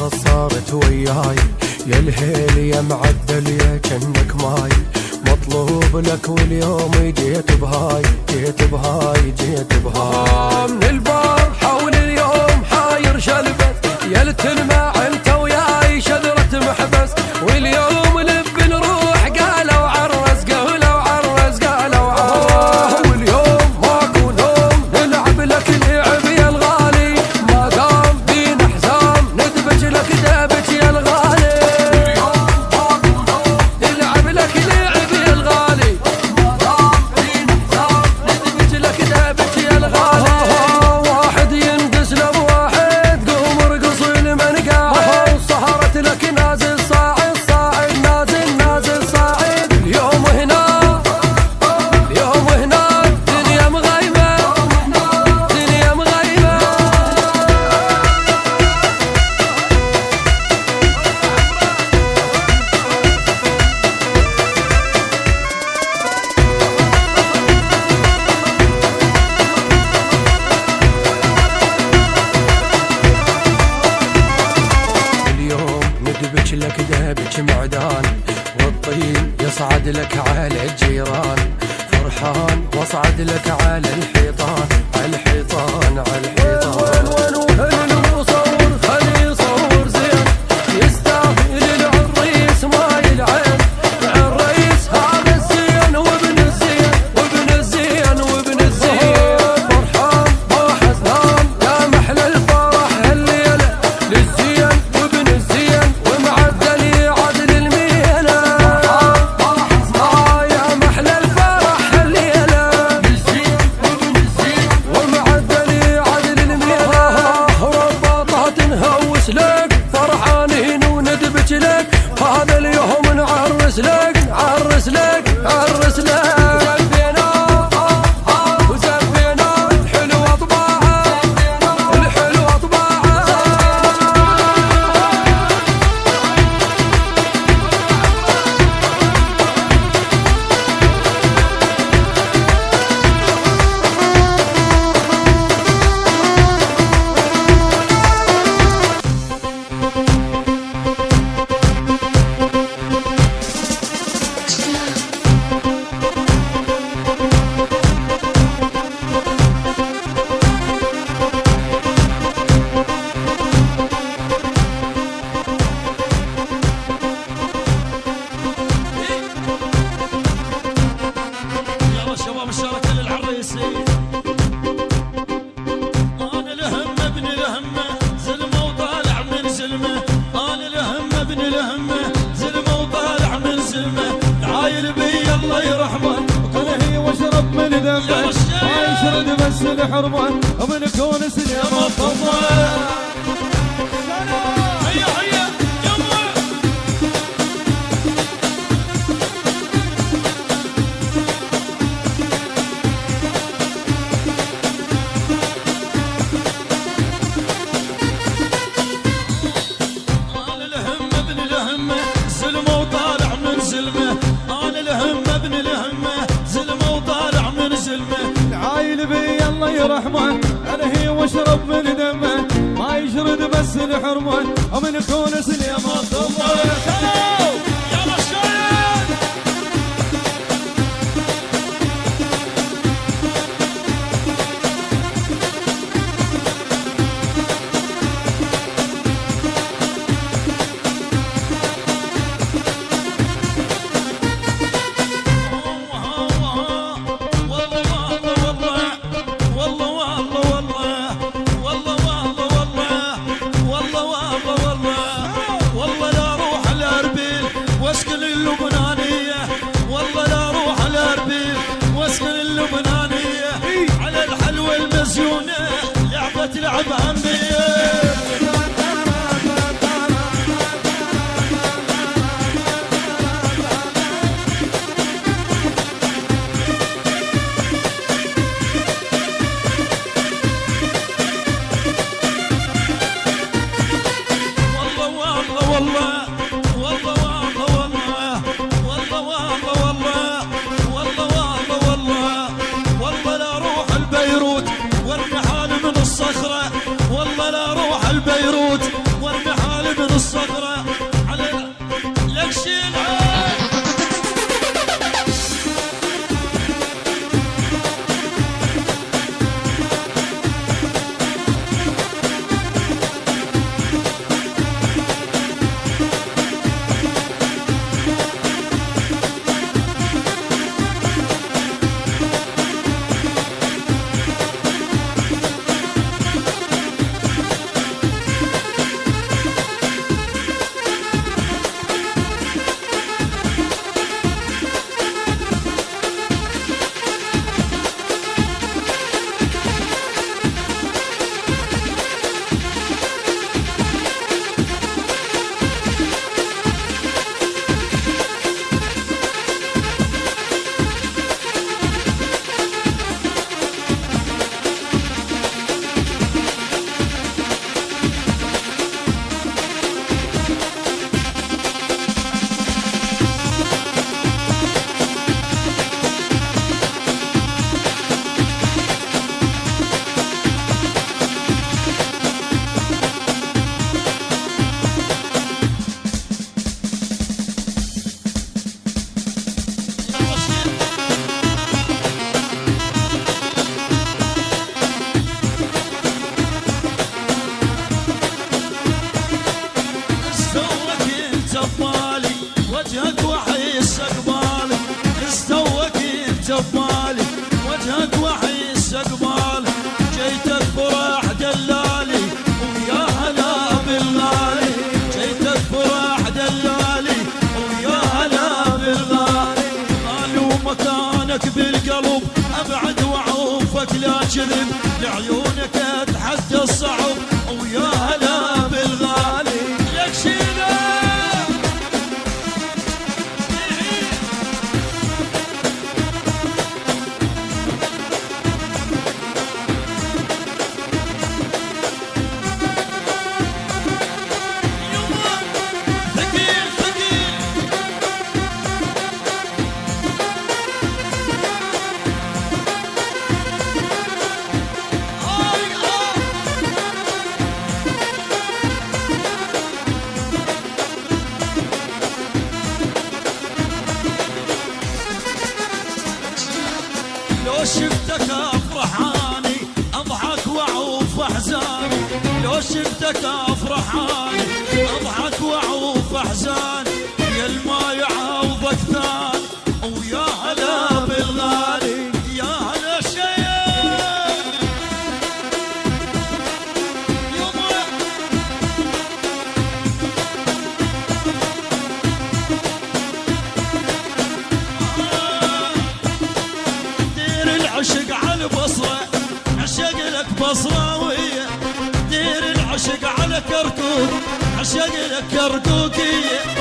قصرت وياي يا الهيل يا معدل يا كنك ماي مطلوب لك واليوم جيت بهاي جيت بهاي جيت بهاي من البار حول اليوم حاير شلبت يا التلمع انت وياي شذرة محبس واليوم لب نروح قالوا عرس قالوا عرس قالوا عرس واليوم ماكو نوم نلعب لك لعب يا الغالي ما دام بينا حزام ندبج لك دابج يا الغالي واليوم ماكو نوم نلعب لك لعب يا الغالي ما دام بينا حزام ندبج لك دابج يا الغالي واحد يندس له واحد قوم ارقص لمن قاعد سهرت لك نازل صاعد صاعد نازل نازل صاعد اليوم هنا اليوم هنا دنيا مغيمة دنيا مغيمة اليوم ندبج لك دابج معدان والطين يصعد لك على الجيران فرحان واصعد لك على الحيطان على الحيطان على الحيطان وين المصور خلي يصور زين يستاهل العريس ما يلعن العريس هذا الزين وابن الزين وابن الزين وابن الزين فرحان ما حزنان يا محلى الفرح هالليله للزين وابن الزين ومعدل يعدل الميله يا محلى الفرح هالليله للزين وابن الزين ومعدل يعدل الميله رباطها تنهوس لك فرحانين وندبج لك هذا اليوم نعرس لك نعرس لك نعرس لك زبينا وزبينا الحلوة طباعها الحلوة طباعها يلا شباب الشركة للعريسين انا الهمه ابن الهمه زلمه وطالع من زلمه انا الهمه ابن الهمه زلمه وطالع من زلمه عايل بي الله يرحمه كلهي واشرب من ذنبه ما يشرد بس الحرمه من كون سليم الطمه هيا هيا يلا انا الهمه ابن الهمه زلمه وطالع من زلمه انا الهمه ابن الهمه زلمه وطالع من زلمه عايل بي الله يرحمه كلهي واشرب من دمه ما يشرد بس الحرمه من كون سليم الطمه يلا الشايل والله لا روح الاربعين انت ببالي وجهك وحي استقبال جيتك فرح دلالي ويا هلا بالغالي جيتك فرح دلالي ويا هلا بالغالي قالوا مكانك بالقلب ابعد واعوفك لا كذب لعيونك اتحدى الصعب ويا هلا بالغالي لك شيله لو شفتك افرحاني اضحك واعوف احزاني لو شفتك افرحاني اضحك واعوف احزاني يا الما يعوضك ثاني ويا هلا بالغالي يا هلا شيخ يما العشق على البصرة عشق لك بصراوية دير العشق على كركوك عشق لك كركوكية